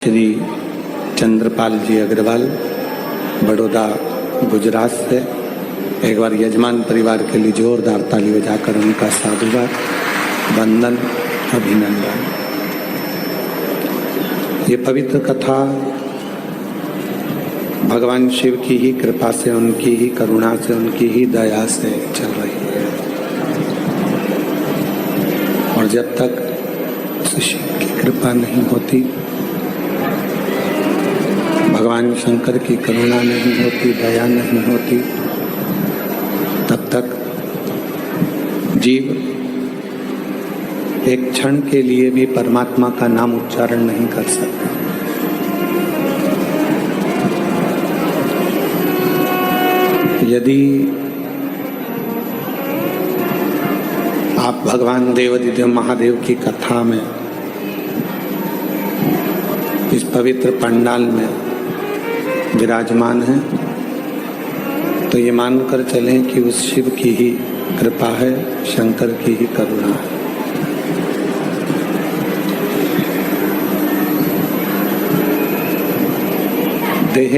श्री चंद्रपाल जी अग्रवाल, बड़ौदा, गुजरात से। एक बार यजमान परिवार के लिए जोरदार ताली बजाकर उनका साधुवाद, वंदन, अभिनंदन। ये पवित्र कथा भगवान शिव की ही कृपा से, उनकी ही करुणा से, उनकी ही दया से चल रही है। और जब तक शिव की कृपा नहीं होती, भगवान शंकर की करुणा नहीं होती, दया नहीं होती, तब तक जीव एक क्षण के लिए भी परमात्मा का नाम उच्चारण नहीं कर सकता। यदि आप भगवान देवाधिदेव महादेव की कथा में, इस पवित्र पंडाल में विराजमान है, तो ये मानकर चलें कि उस शिव की ही कृपा है, शंकर की ही करुणा है। देह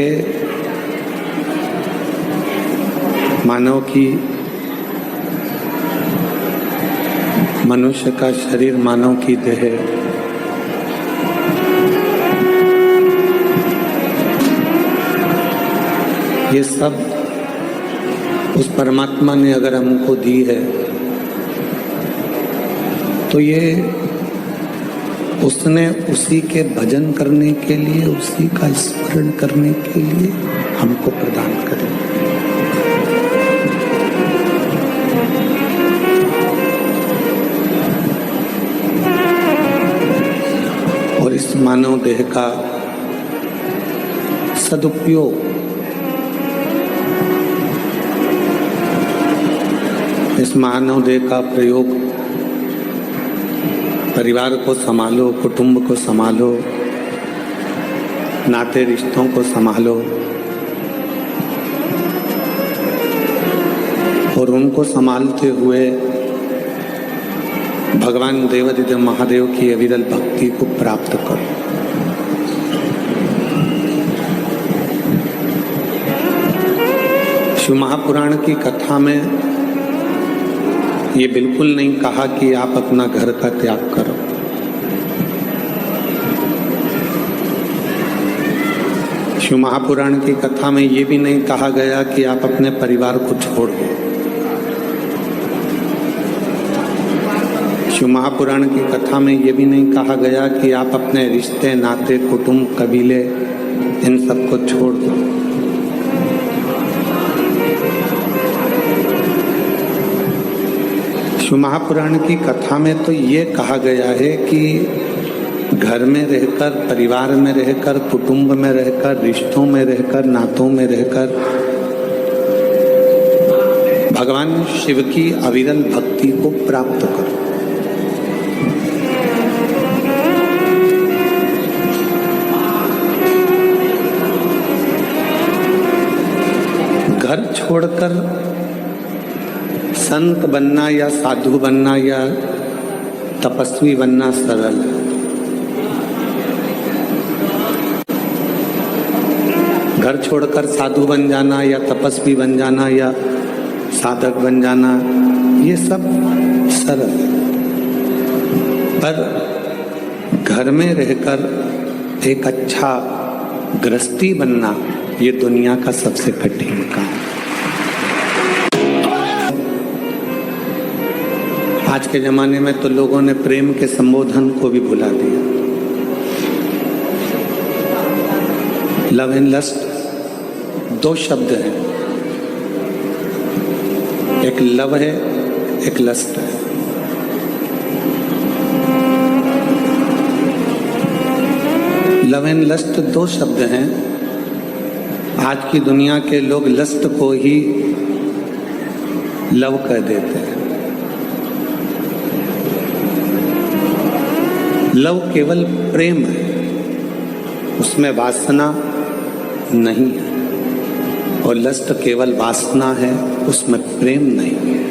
मानव की, मनुष्य का शरीर मानव की देह ये सब उस परमात्मा ने अगर हमको दी है, तो ये उसने उसी के भजन करने के लिए, उसी का स्मरण करने के लिए हमको प्रदान करे। और इस मानव देह का सदुपयोग, इस मानव देह का प्रयोग परिवार को संभालो, कुटुंब को संभालो, नाते रिश्तों को संभालो, और उनको संभालते हुए भगवान देवाधिदेव महादेव की अविरल भक्ति को प्राप्त करो। शिव महापुराण की कथा में ये बिल्कुल नहीं कहा कि आप अपना घर का त्याग करो। शिव महापुराण की कथा में ये भी नहीं कहा गया कि आप अपने परिवार को छोड़ दो। शिव महापुराण की कथा में ये भी नहीं कहा गया कि आप अपने रिश्ते, नाते, कुटुंब, कबीले, इन सबको छोड़ दो। शिव महापुराण की कथा में तो ये कहा गया है कि घर में रहकर, परिवार में रहकर, कुटुंब में रहकर, रिश्तों में रहकर, नातों में रहकर भगवान शिव की अविरल भक्ति को प्राप्त करो। घर छोड़कर संत बनना या साधु बनना या तपस्वी बनना सरल है। घर छोड़कर साधु बन जाना या तपस्वी बन जाना या साधक बन जाना, ये सब सरल है। पर घर में रहकर एक अच्छा गृहस्थी बनना, ये दुनिया का सबसे कठिन काम है। आज के जमाने में तो लोगों ने प्रेम के संबोधन को भी भुला दिया। लव एंड लस्ट दो शब्द हैं, एक लव है, एक लस्ट है। लव एंड लस्ट दो शब्द हैं। आज की दुनिया के लोग लस्ट को ही लव कह देते हैं। लव केवल प्रेम है, उसमें वासना नहीं है। और लस्ट केवल वासना है, उसमें प्रेम नहीं है।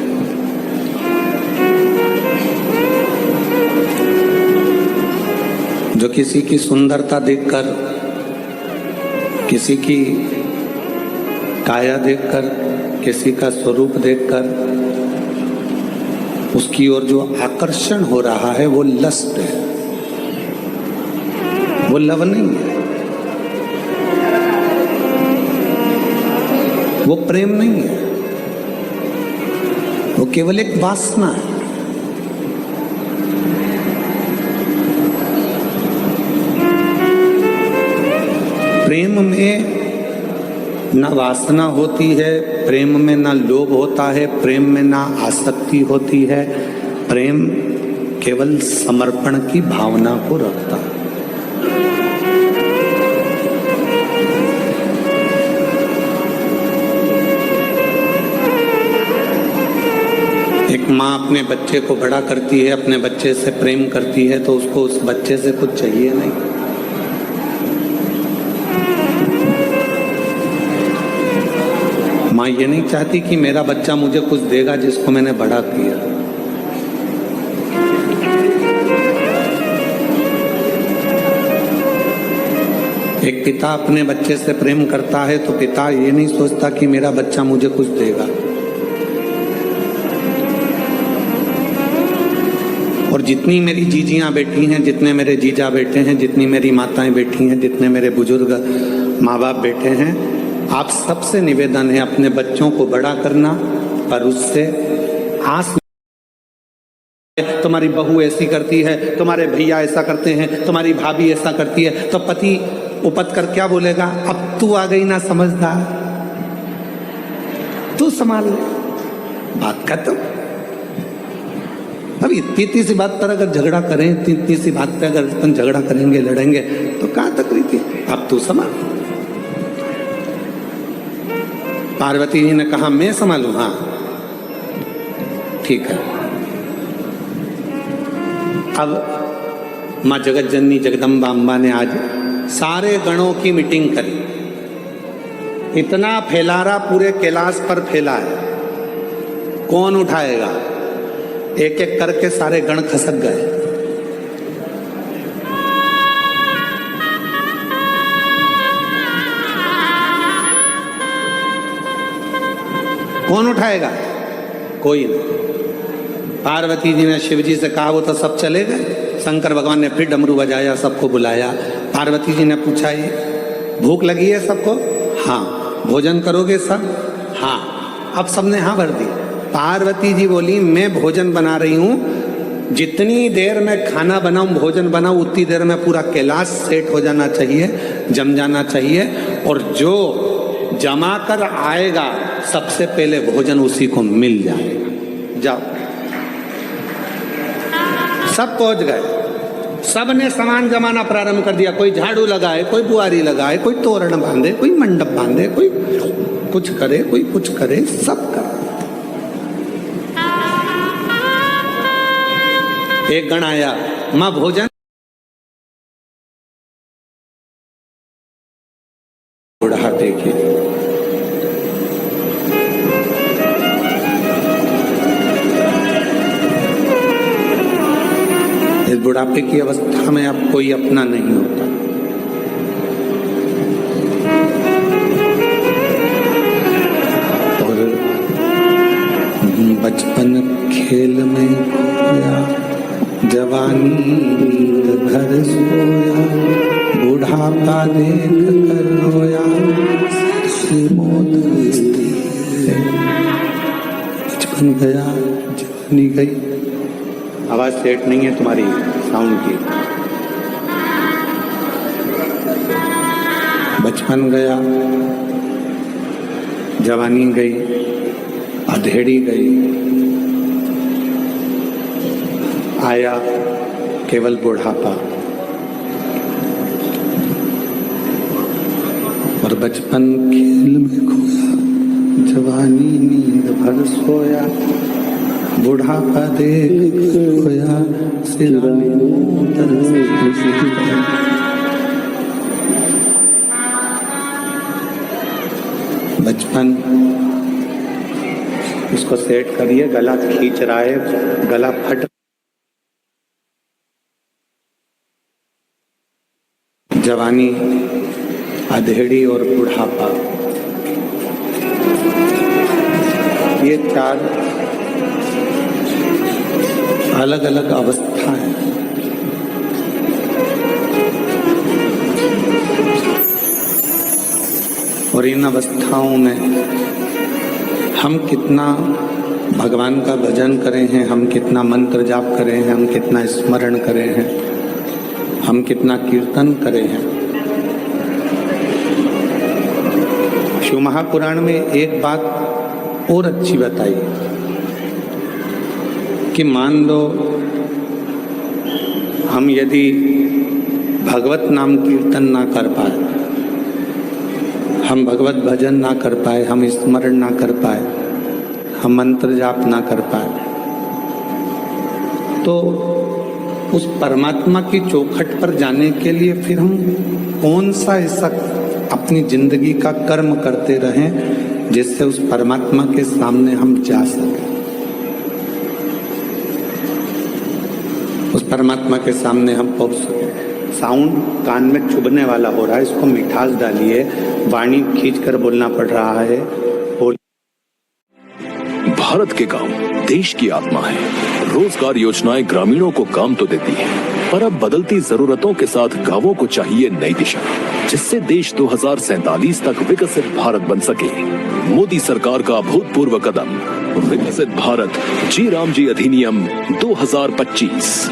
जो किसी की सुंदरता देखकर, किसी की काया देखकर, किसी का स्वरूप देखकर उसकी ओर जो आकर्षण हो रहा है वो लस्ट है, वो लव नहीं है, वो प्रेम नहीं है, वो केवल एक वासना है। प्रेम में ना वासना होती है, प्रेम में ना लोभ होता है, प्रेम में ना आसक्ति होती है। प्रेम केवल समर्पण की भावना को रखता है। एक माँ अपने बच्चे को बड़ा करती है, अपने बच्चे से प्रेम करती है, तो उसको उस बच्चे से कुछ चाहिए नहीं। माँ ये नहीं चाहती कि मेरा बच्चा मुझे कुछ देगा जिसको मैंने बड़ा किया। एक पिता अपने बच्चे से प्रेम करता है तो पिता ये नहीं सोचता कि मेरा बच्चा मुझे कुछ देगा। और जितनी मेरी जीजियां बैठी हैं, जितने मेरे जीजा बैठे हैं, जितनी मेरी माताएं बैठी हैं, जितने मेरे बुजुर्ग माँ बाप बैठे हैं, आप सबसे निवेदन है अपने बच्चों को बड़ा करना, पर उससे आस तुम्हारी बहू ऐसी करती है, तुम्हारे भैया ऐसा करते हैं, तुम्हारी भाभी ऐसा करती है, तो पति उपत कर क्या बोलेगा, अब तू आ गई ना समझदार, तू संभाल ले, बात खत्म। अब इतनी सी बात पर अगर झगड़ा करें, इतनी सी बात पे अगर अपन झगड़ा करेंगे, लड़ेंगे, तो कहाँ तक रही थी, अब तू संभाल। पार्वती जी ने कहा मैं संभालू, हाँ ठीक है। अब माँ जगत जननी जगदम्बा अम्बा ने आज सारे गणों की मीटिंग करी। इतना फैलारा पूरे कैलाश पर फैला है, कौन उठाएगा? एक एक करके सारे गण खसक गए। कौन उठाएगा? कोई नहीं। पार्वती जी ने शिव जी से कहा, वो तो सब चले गए। शंकर भगवान ने फिर डमरू बजाया, सबको बुलाया। पार्वती जी ने पूछा, ये भूख लगी है सबको? हाँ। भोजन करोगे सब? हाँ। अब सबने हाँ भर दी। पार्वती जी बोली, मैं भोजन बना रही हूँ, जितनी देर में खाना बनाऊं, भोजन बनाऊं, उतनी देर में पूरा कैलाश सेट हो जाना चाहिए, जम जाना चाहिए, और जो जमा कर आएगा सबसे पहले भोजन उसी को मिल जाएगा। जाओ। सब पहुंच गए, सब ने सामान जमाना प्रारंभ कर दिया। कोई झाड़ू लगाए, कोई बुआरी लगाए, कोई तोरण बांधे, कोई मंडप बांधे, कोई कुछ करे, कोई कुछ करे, सब कर। एक गण आया, मां भोजन उड़ाते की। इस बुढ़ापे की अवस्था में अब कोई अपना नहीं होता। और बचपन खेल में खोया, जवानी नींद घर सोया, बुढ़ापा देख कर रोया, मौत बचपन गया, जवानी गई। आवाज सेट नहीं है तुम्हारी साउंड की। बचपन गया, जवानी गई, अधेड़ी गई, आया केवल बुढ़ापा। और बचपन खेल में खोया, जवानी नींद भर सोया, बुढ़ापा देख खोया, बचपन। उसको सेट करिए, गला खींच रहा है, गला फट जवानी, अधेड़ी और बुढ़ापा, ये चार अलग अलग अवस्था हैं। और इन अवस्थाओं में हम कितना भगवान का भजन करें हैं, हम कितना मंत्र जाप करें हैं, हम कितना स्मरण करें हैं, हम कितना कीर्तन करें हैं। शिव महापुराण में एक बात और अच्छी बताई कि मान लो हम यदि भगवत नाम कीर्तन ना कर पाए, हम भगवत भजन ना कर पाए, हम स्मरण ना कर पाए, हम मंत्र जाप ना कर पाए, तो उस परमात्मा की चौखट पर जाने के लिए फिर हम कौन सा ऐसा अपनी जिंदगी का कर्म करते रहें जिससे उस परमात्मा के सामने हम जा सकें, उस परमात्मा के सामने हम पहुंच सकें। साउंड कान में चुभने वाला हो रहा है, इसको मिठास डालिए, वाणी खींचकर बोलना पड़ रहा है। भारत के गांव देश की आत्मा है। रोजगार योजनाएं ग्रामीणों को काम तो देती हैं, पर अब बदलती जरूरतों के साथ गांवों को चाहिए नई दिशा, जिससे देश 2047 तक विकसित भारत बन सके। मोदी सरकार का अभूतपूर्व कदम विकसित भारत जी राम जी अधिनियम 2025,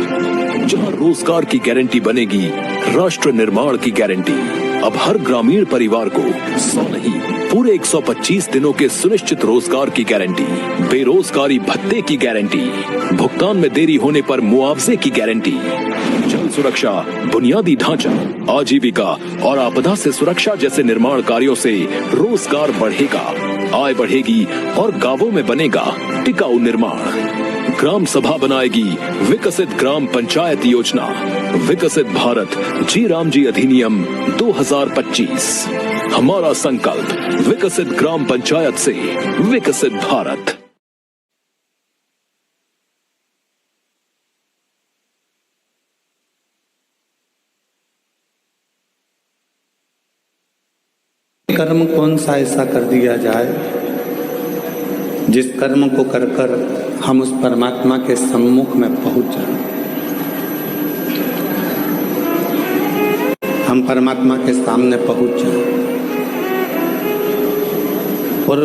जहां रोजगार की गारंटी बनेगी राष्ट्र निर्माण की गारंटी। अब हर ग्रामीण परिवार को 100 नहीं पूरे 125 दिनों के सुनिश्चित रोजगार की गारंटी, बेरोजगारी भत्ते की गारंटी, भुगतान में देरी होने पर मुआवजे की गारंटी, जल सुरक्षा, बुनियादी ढांचा, आजीविका और आपदा से सुरक्षा जैसे निर्माण कार्यों से रोजगार बढ़ेगा, आय बढ़ेगी और गांवों में बनेगा टिकाऊ निर्माण। ग्राम सभा बनाएगी विकसित ग्राम पंचायत योजना। विकसित भारत जी राम जी अधिनियम 2025, हमारा संकल्प विकसित ग्राम पंचायत से विकसित भारत। कर्म कौन सा ऐसा कर दिया जाए जिस कर्म को कर कर हम उस परमात्मा के सम्मुख में पहुंच जाएं, हम परमात्मा के सामने पहुंच जाएं। और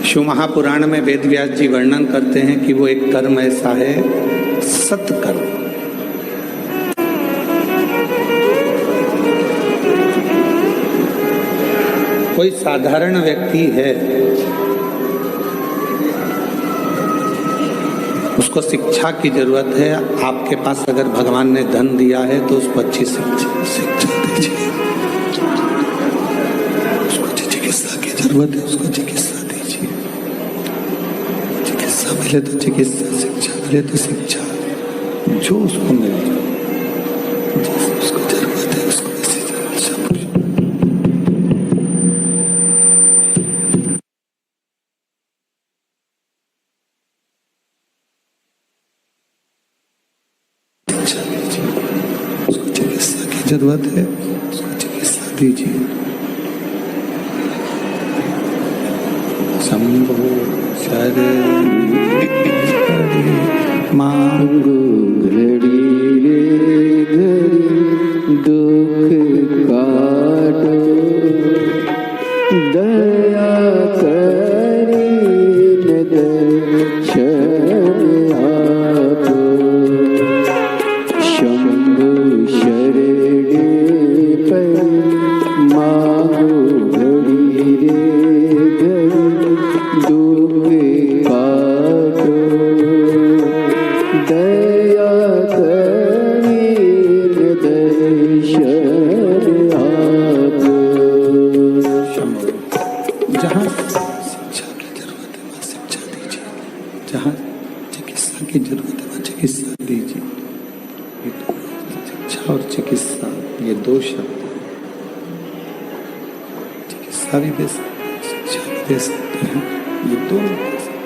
शिव महापुराण में वेद व्यास जी वर्णन करते हैं कि वो एक कर्म ऐसा है, सत्कर्म। कोई साधारण व्यक्ति है, उसको शिक्षा की जरूरत है। आपके पास अगर भगवान ने धन दिया है तो उसको अच्छी शिक्षा दीजिए। उसको चिकित्सा की जरूरत है, उसको चिकित्सा दीजिए। चिकित्सा मिले तो चिकित्सा, शिक्षा मिले तो शिक्षा, जो उसको मिल जाए, उसको जरूरत है उसको जरूरत है, उसको चिकित्सा दीजिए। शंभो शरण मांगो घड़ी रे घड़ी, दुख काटो दया करी दर्शन आपो। शंभो शरण मांगो घड़ी रे घड़ी, दुख काटो दया करी दर्शन आपो। जहाँ शिक्षा की जरूरत है वहाँ शिक्षा दीजिए, जहाँ चिकित्सा की जरूरत है वहाँ चिकित्सा दीजिए। शिक्षा और चिकित्सा ये दो शब्द, चिकित्सा भी दे सकते हैं, शिक्षा भी दे सकते हैं, ये दोनों दे सकते हैं।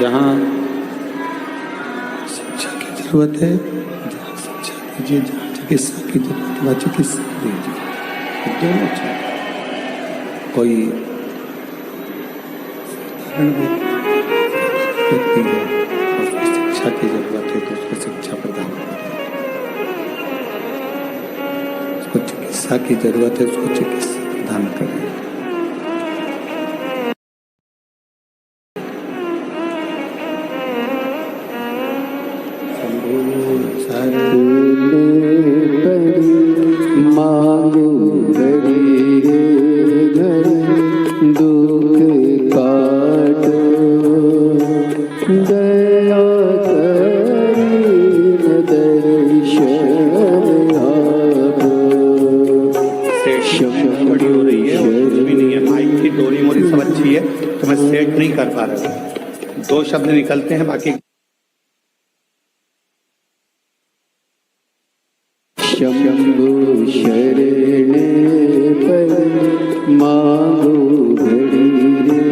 जहाँ शिक्षा की जरूरत है जहाँ शिक्षा दीजिए, जहाँ चिकित्सा की जरूरत है वहाँ चिकित्सा दीजिए। दोनों चाहिए। कोई साधारण व्यक्ति है, उसको शिक्षा की जरूरत है तो उसको शिक्षा प्रदान करें। उसको चिकित्सा की जरूरत है, उसको चिकित्सा प्रदान करें। मांगो हरि दुख काटो, दया करीन दर्शन आपो। बड़ी हो रही है, कुछ भी नहीं है। माइक की डोरी मोरी सब अच्छी है, तो मैं सेट नहीं कर पा रहा। 2 शब्द निकलते हैं, बाकी शंभु शरणे पर मांगो घड़ी रे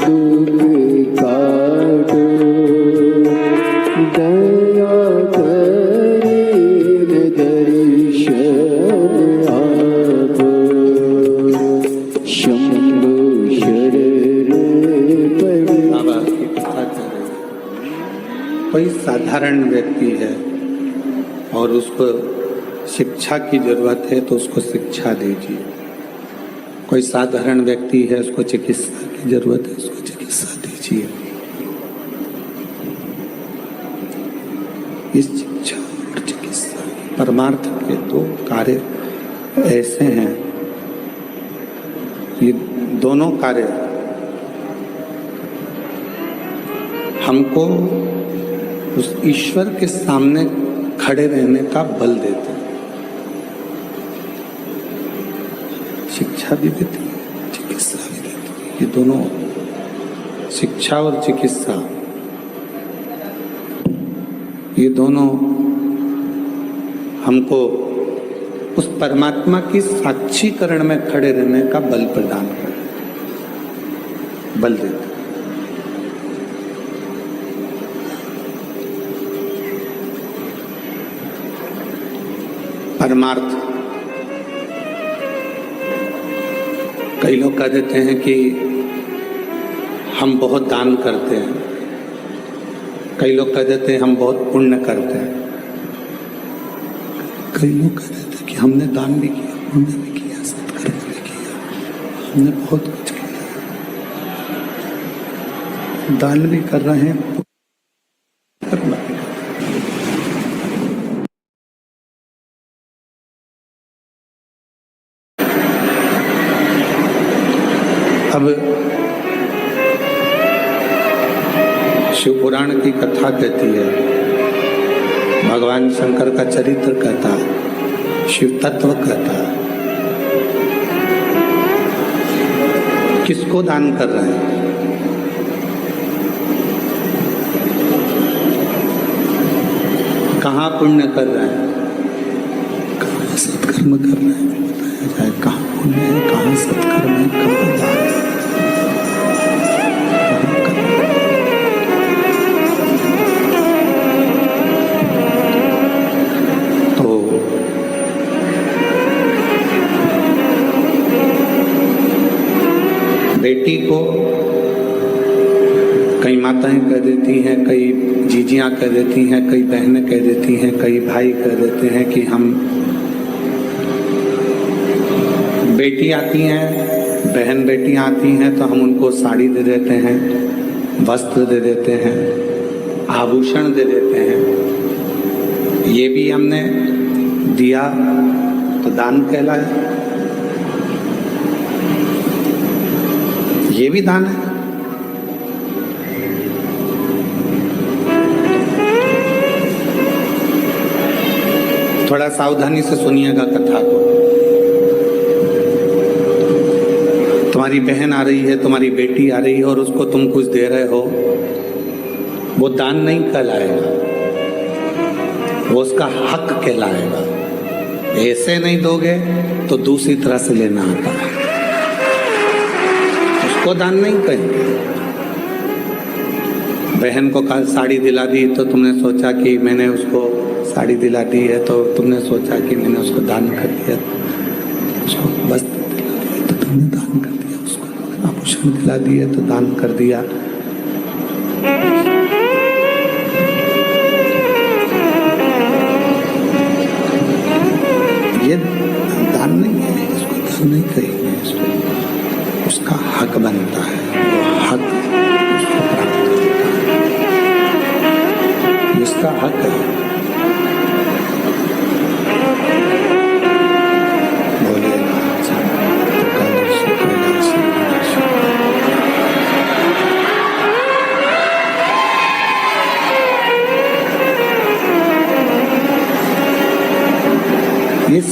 दुख काटो, दया करीन दर्शन आपो। शंभु शरणे पर बाबा की कथा कर रहे हैं। कोई साधारण व्यक्ति है और उसको शिक्षा की जरूरत है तो उसको शिक्षा दीजिए। कोई साधारण व्यक्ति है, उसको चिकित्सा की जरूरत है, उसको चिकित्सा दीजिए। इस शिक्षा और चिकित्सा परमार्थ के 2 कार्य ऐसे हैं, ये दोनों कार्य हमको उस ईश्वर के सामने खड़े रहने का बल देते हैं। शिक्षा भी देती है, चिकित्सा भी देती है। ये दोनों, शिक्षा और चिकित्सा, ये दोनों हमको उस परमात्मा की साक्षीकरण में खड़े रहने का बल प्रदान करते, बल देते। परमार्थ, कई लोग कह देते हैं कि हम बहुत दान करते हैं, कई लोग कह देते हैं हम बहुत पुण्य करते हैं, कई लोग कह देते हैं कि हमने दान भी किया, पुण्य भी किया, सत्कर्म भी किया, हमने बहुत कुछ किया, दान भी कर रहे हैं, कर्म भी कर रहे हैं। अब शिव पुराण की कथा कहती है, भगवान शंकर का चरित्र कहता है, शिव तत्व कहता है। किसको दान कर रहे हैं? कहाँ पुण्य कर रहे हैं, कहाँ सत्कर्म कर रहे हैं, बताया जाए। कहाँ पुण्य है, कहाँ सत्कर्म है, कहाँ दान है। बेटी को कई माताएं कह देती हैं, कई जीजियां कह देती हैं, कई बहनें कह देती हैं, कई भाई कह देते हैं कि हम, बेटी आती हैं, बहन बेटियां आती हैं तो हम उनको साड़ी दे देते हैं, वस्त्र दे देते हैं, आभूषण दे देते हैं। ये भी हमने दिया तो दान कहलाए, ये भी दान है। थोड़ा सावधानी से सुनिएगा कथा को। तुम्हारी बहन आ रही है, तुम्हारी बेटी आ रही है और उसको तुम कुछ दे रहे हो, वो दान नहीं कहलाएगा, वो उसका हक कहलाएगा। ऐसे नहीं दोगे तो दूसरी तरह से लेना आता है, उसको दान नहीं कहेंगे। बहन को कहा साड़ी दिला दी तो तुमने सोचा कि मैंने उसको साड़ी दिला दी है, तो तुमने सोचा कि मैंने उसको दान कर दिया, उसको वस्त्र दिला दिया तो तुमने दान कर दिया, उसको आभूषण दिला दिया तो दान कर दिया। ये दान नहीं है, इसको दान नहीं कहेंगे, इसको उसका हक बनता है, वो हक उसको प्राप्त होता है, इसका हक है। बोले इस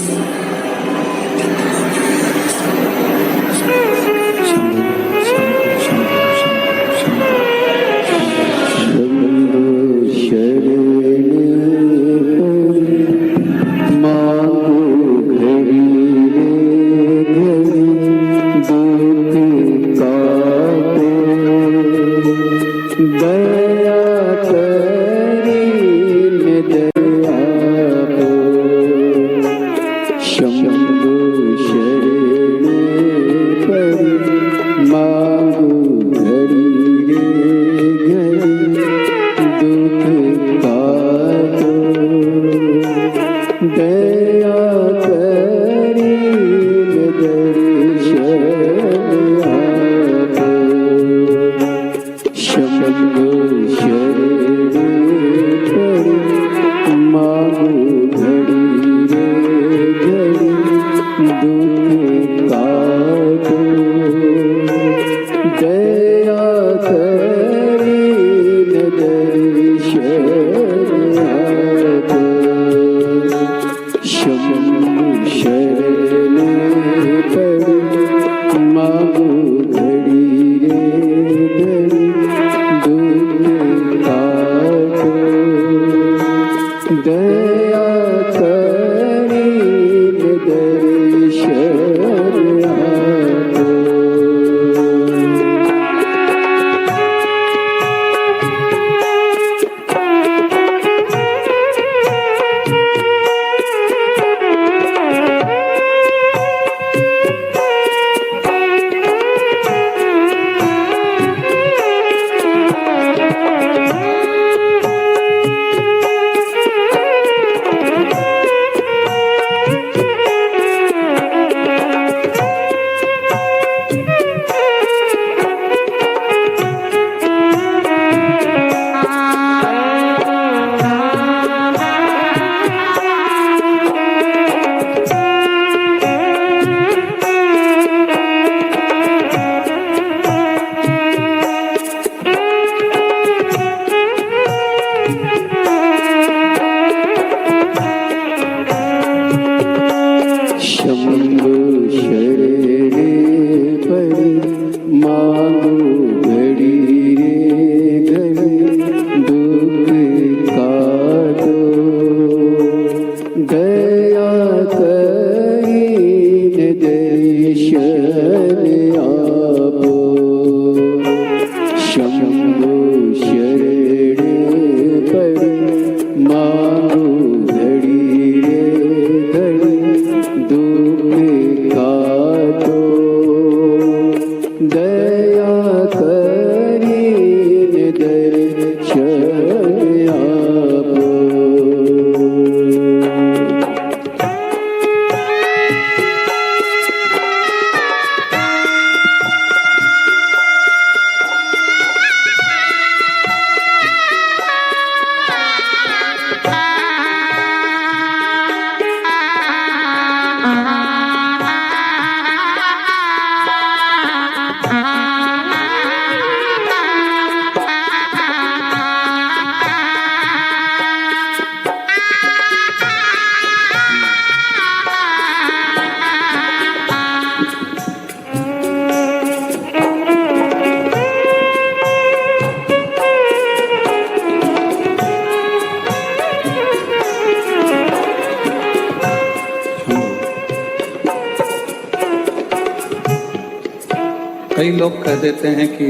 कई लोग कह देते हैं कि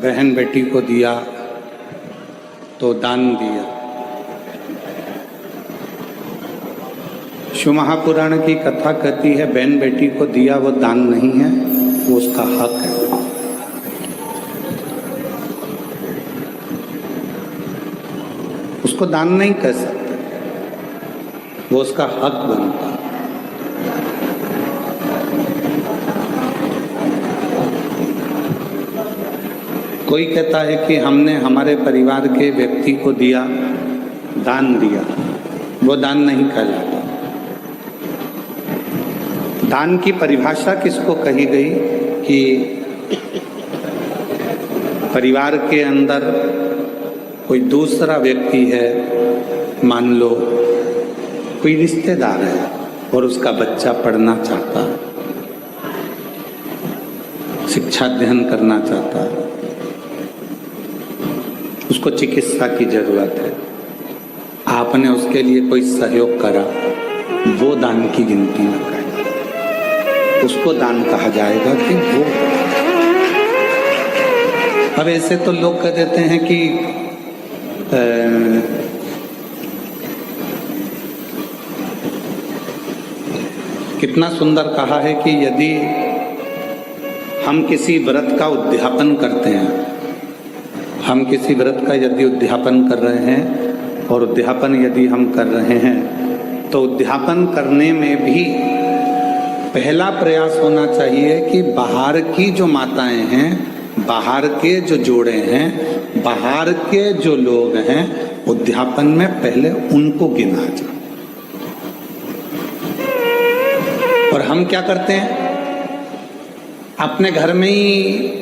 बहन बेटी को दिया तो दान दिया। शिव महापुराण की कथा कहती है बहन बेटी को दिया वो दान नहीं है, वो उसका हक है। उसको दान नहीं कह सकते, वो उसका हक बनता है। कोई कहता है कि हमने हमारे परिवार के व्यक्ति को दिया, दान दिया, वो दान नहीं कहलाता। दान की परिभाषा किसको कही गई कि परिवार के अंदर कोई दूसरा व्यक्ति है, मान लो कोई रिश्तेदार है और उसका बच्चा पढ़ना चाहता है, शिक्षा अध्ययन करना चाहता है, उसको चिकित्सा की जरूरत है, आपने उसके लिए कोई सहयोग करा, वो दान की गिनती न करें, उसको दान कहा जाएगा कि वो। अब ऐसे तो लोग कह देते हैं कि कितना सुंदर कहा है कि यदि हम किसी व्रत का उद्यापन करते हैं, हम किसी व्रत का यदि उद्यापन कर रहे हैं और उद्यापन यदि हम कर रहे हैं तो उद्यापन करने में भी पहला प्रयास होना चाहिए कि बाहर की जो माताएं हैं, बाहर के जो जोड़े हैं, बाहर के जो लोग हैं, उद्यापन में पहले उनको गिना जाए। और हम क्या करते हैं, अपने घर में ही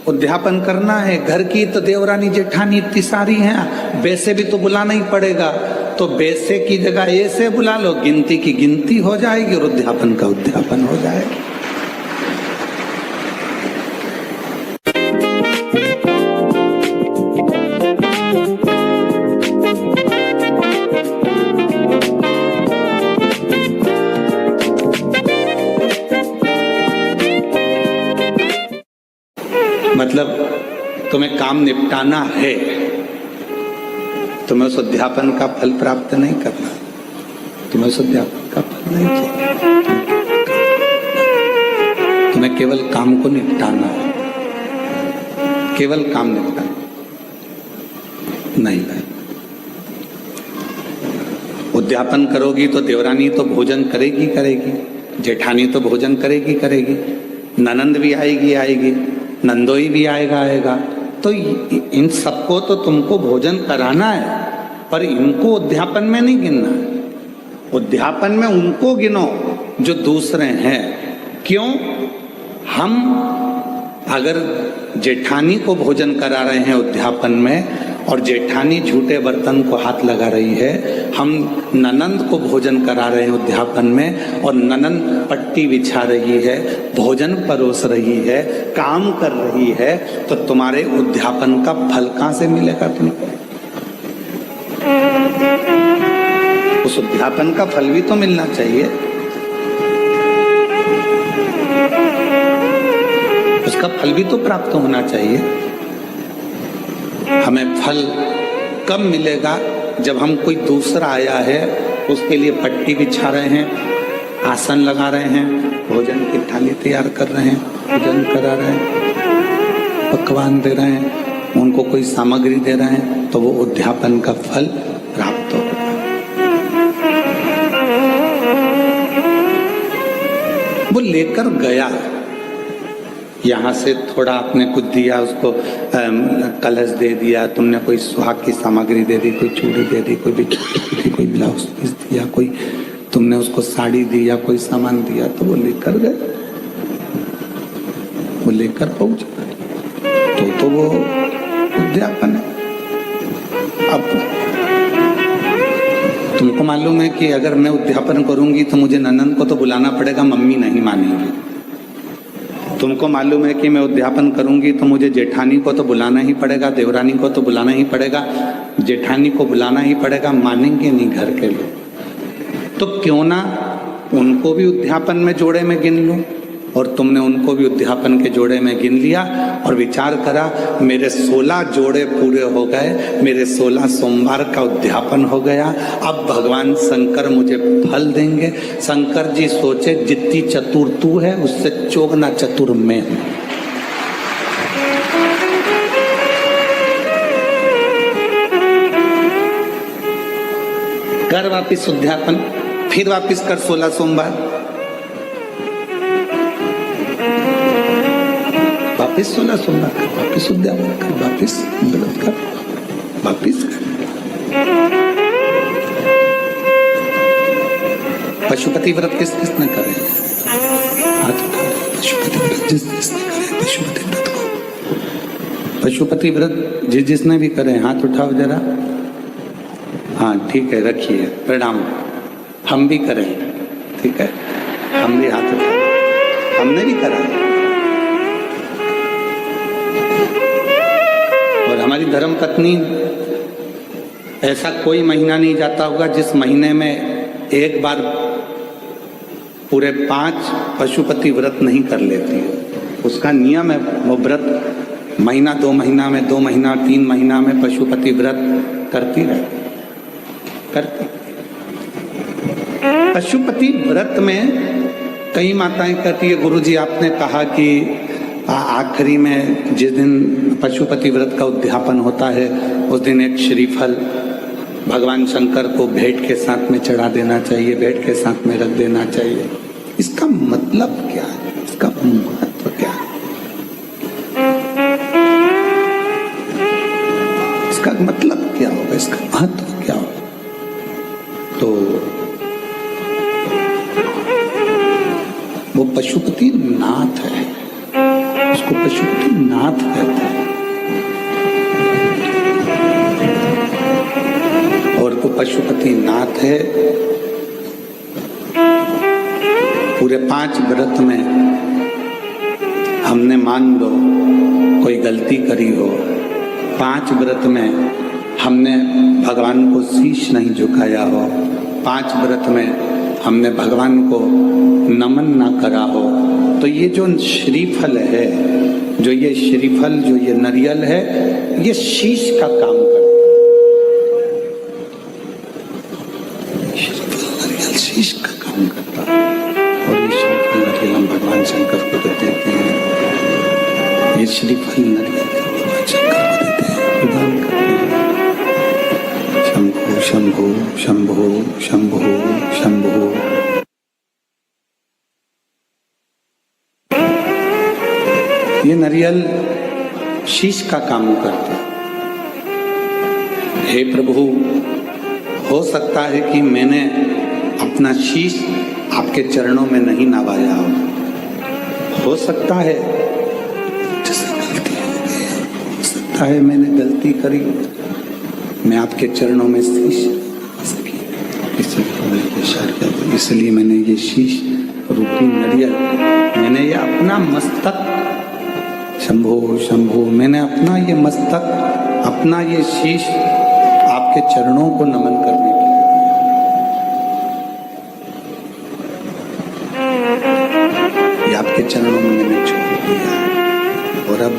उद्यापन करना है, घर की तो देवरानी जेठानी इतनी सारी हैं, वैसे भी तो बुलाना ही पड़ेगा, तो वैसे की जगह ऐसे बुला लो, गिनती की गिनती हो जाएगी और उद्यापन का उद्यापन हो जाएगा। मतलब तुम्हें काम निपटाना है, तुम्हें उस अध्यापन का फल प्राप्त नहीं करना, तुम्हें उस अध्यापन का फल नहीं चाहिए, तुम्हें केवल काम को निपटाना है, केवल काम निपटाना नहीं है। उद्यापन करोगी तो देवरानी तो भोजन करेगी करेगी, जेठानी तो भोजन करेगी करेगी, ननंद भी आएगी, नंदोई भी आएगा, तो इन सबको तो तुमको भोजन कराना है, पर इनको उद्यापन में नहीं गिनना है। उद्यापन में उनको गिनो जो दूसरे हैं। क्यों? हम अगर जेठानी को भोजन करा रहे हैं उद्यापन में और जेठानी झूठे बर्तन को हाथ लगा रही है, हम ननंद को भोजन करा रहे हैं उद्यापन में और ननंद पट्टी बिछा रही है, भोजन परोस रही है, काम कर रही है, तो तुम्हारे उद्यापन का फल कहां से मिलेगा तुमको? उस उद्यापन का फल भी तो मिलना चाहिए, उसका फल भी तो प्राप्त होना चाहिए। हमें फल कब मिलेगा? जब हम कोई दूसरा आया है उसके लिए पट्टी बिछा रहे हैं, आसन लगा रहे हैं, भोजन की थाली तैयार कर रहे हैं, भोजन करा रहे हैं, पकवान दे रहे हैं, उनको कोई सामग्री दे रहे हैं, तो वो उद्यापन का फल प्राप्त हो। वो लेकर गया, यहाँ से थोड़ा आपने कुछ दिया, उसको कलश दे दिया, तुमने कोई सुहाग की सामग्री दे दी, कोई चूड़ी दे दी, कोई बिछी, कोई ब्लाउज पीस दिया, कोई तुमने उसको साड़ी दी या कोई सामान दिया, तो वो लेकर गए, वो लेकर पहुंच गए, तो वो उद्यापन है। अब तुमको मालूम है कि अगर मैं उद्यापन करूंगी तो मुझे ननंद को तो बुलाना पड़ेगा, मम्मी नहीं मानेंगी। तुमको मालूम है कि मैं उद्यापन करूंगी तो मुझे जेठानी को तो बुलाना ही पड़ेगा, देवरानी को तो बुलाना ही पड़ेगा, जेठानी को बुलाना ही पड़ेगा, मानेंगे नहीं घर के लोग। तो क्यों ना उनको भी उद्यापन में जोड़े में गिन लूं, और तुमने उनको भी उद्यापन के जोड़े में गिन लिया और विचार करा मेरे 16 जोड़े पूरे हो गए, मेरे 16 सोमवार का उद्यापन हो गया, अब भगवान शंकर मुझे फल देंगे। शंकर जी सोचे जितनी चतुर तू है उससे चौगुना चतुर मैं हूं। कर वापिस उद्यापन, फिर वापिस कर 16 सोमवार, वापिस 16 सोमवार कर, वापिस उद्यापन कर, वापिस व्रत कर, वापिस कर। पशुपति व्रत किस किसने करे? हाथ उठाओ। पशुपति व्रत जिस जिसने करे पशुपति व्रत को, पशुपति व्रत जिस जिसने भी करे हाथ उठाओ जरा। हाँ ठीक है, रखिए, प्रणाम। हम भी करें, ठीक है, हम भी हाथ उठाए, हमने भी करा। और हमारी धर्म पत्नी, ऐसा कोई महीना नहीं जाता होगा जिस महीने में एक बार पूरे 5 पशुपति व्रत नहीं कर लेती। उसका नियम है, वो व्रत महीना 2 महीना में, 2 महीना 3 महीना में पशुपति व्रत करती रहती, करती। पशुपति व्रत में कई माताएं कहती है, गुरुजी आपने कहा कि आखिरी में जिस दिन पशुपति व्रत का उद्यापन होता है उस दिन एक श्रीफल भगवान शंकर को भेंट के साथ में चढ़ा देना चाहिए, भेंट के साथ में रख देना चाहिए। इसका मतलब क्या है? इसका महत्व क्या है? इसका मतलब क्या होगा? इसका महत्व क्या होगा? तो वो पशुपति नाथ है, उसको पशुपति नाथ कहते हैं। और वो पशुपति नाथ है। पूरे 5 व्रत में हमने मान लो कोई गलती करी हो, 5 व्रत में हमने भगवान को शीश नहीं झुकाया हो, 5 व्रत में हमने भगवान को नमन ना करा हो, तो ये जो श्रीफल है, जो ये श्रीफल, जो ये नारियल है, ये शीश का काम करता है। नारियल शीश का काम करता है। और ये श्रीफल नारियल हम भगवान शंकर को देते हैं। ये श्रीफल नारियल भगवान शंकर को देते हैं, प्रदान करते हैं। शंभो शंभो शंभो शंभो शंभो। ये नारियल शीश का काम करता है। हे प्रभु, हो सकता है कि मैंने अपना शीश आपके चरणों में नहीं नवाया हो सकता है जैसे गलती हो गई, हो सकता है मैंने गलती करी, मैं आपके चरणों में शीश सकी, इसलिए मैंने ये शीश रूपी नारियल, मैंने ये अपना मस्तक, शंभो शंभो, मैंने अपना ये मस्तक, अपना ये शीश आपके चरणों को नमन करने के लिए, ये आपके चरणों में मैंने छोड़ दिया और अब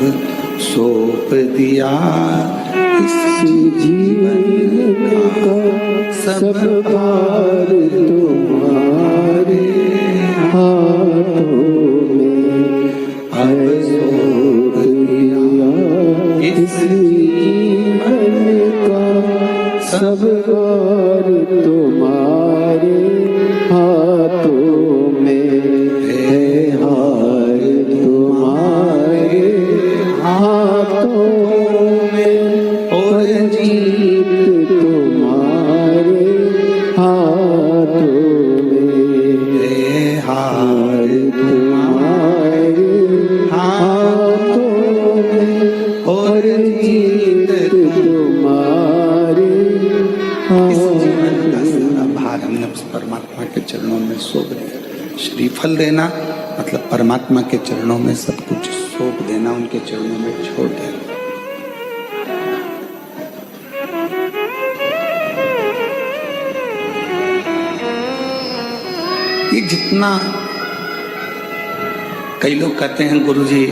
सौंप दिया इस जीवन का सब भार तुम्हारे हाथों में। अब सौंप दिया इस जीवन का सब भार तुम्हारे हाथों में। है हार तुम्हारे हाथों में और जीत तुम्हारे हाथों में। है हार तुम्हारे हाथों में और जीत तुम्हारे हाथों। इस जीवन का सारा भार हमने उस परमात्मा के चरणों में सौंप दिया। श्रीफल देना मतलब परमात्मा के चरणों में सब कुछ सौंप देना, उनके चरणों में छोड़ देना। ये जितना कई लोग कहते हैं गुरुजी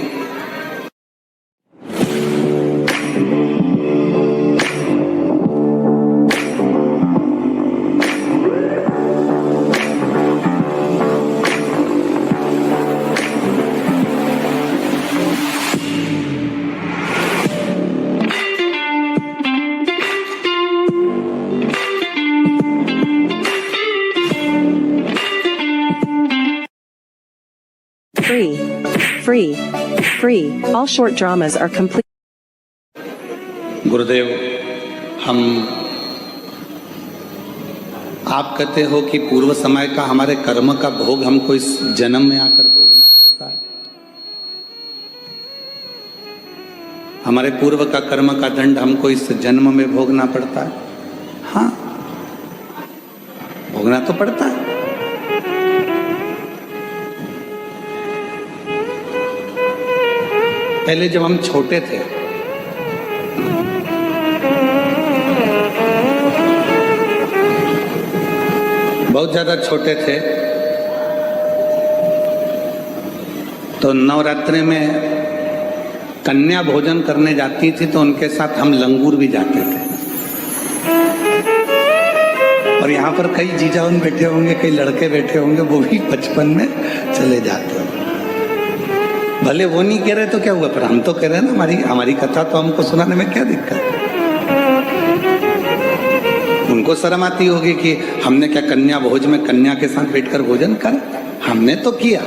Free. All short dramas are complete. गुरुदेव, हम आप कहते हो कि पूर्व समय का हमारे कर्म का भोग हमको इस जन्म में आकर भोगना पड़ता है। हमारे पूर्व का कर्म का दंड हमको इस जन्म में भोगना पड़ता है। हाँ, भोगना तो पड़ता है। पहले जब हम छोटे थे, बहुत ज्यादा छोटे थे, तो नवरात्रि में कन्या भोजन करने जाती थी तो उनके साथ हम लंगूर भी जाते थे। और यहाँ पर कई जीजाउन बैठे होंगे, कई लड़के बैठे होंगे, वो भी बचपन में चले जाते होंगे। भले वो नहीं कह रहे तो क्या हुआ, पर हम तो कह रहे हैं ना, हमारी कथा तो हमको सुनाने में क्या दिक्कत है। उनको शर्म आती होगी कि हमने क्या कन्या भोज में कन्या के साथ बैठकर भोजन कर, हमने तो किया।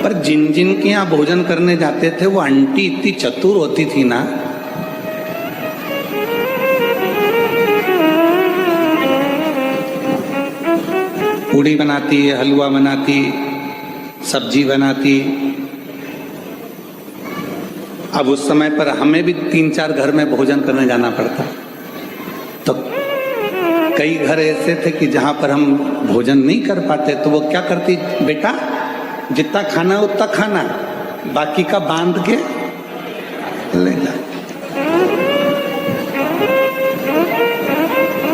पर जिन जिन के यहाँ भोजन करने जाते थे वो आंटी इतनी चतुर होती थी ना, पूड़ी बनाती, हलवा बनाती, सब्जी बनाती। अब उस समय पर हमें भी 3-4 घर में भोजन करने जाना पड़ता, तो कई घर ऐसे थे कि जहां पर हम भोजन नहीं कर पाते तो वो क्या करती, बेटा जितना खाना उतना खाना, बाकी का बांध के ले जा।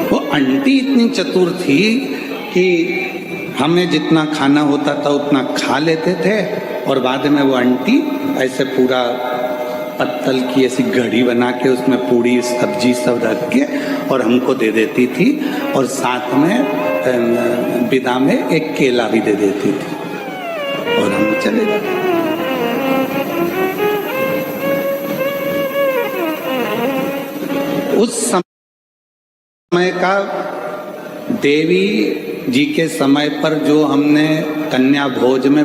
वो आंटी इतनी चतुर थी कि हमें जितना खाना होता था उतना खा लेते थे, और बाद में वो आंटी ऐसे पूरा पत्तल की ऐसी घड़ी बना के उसमें पूड़ी सब्जी सब रख के और हमको दे देती थी, और साथ में विदा में एक केला भी दे देती थी, और हम चले जाते। उस समय का देवी जी के समय पर जो हमने कन्या भोज में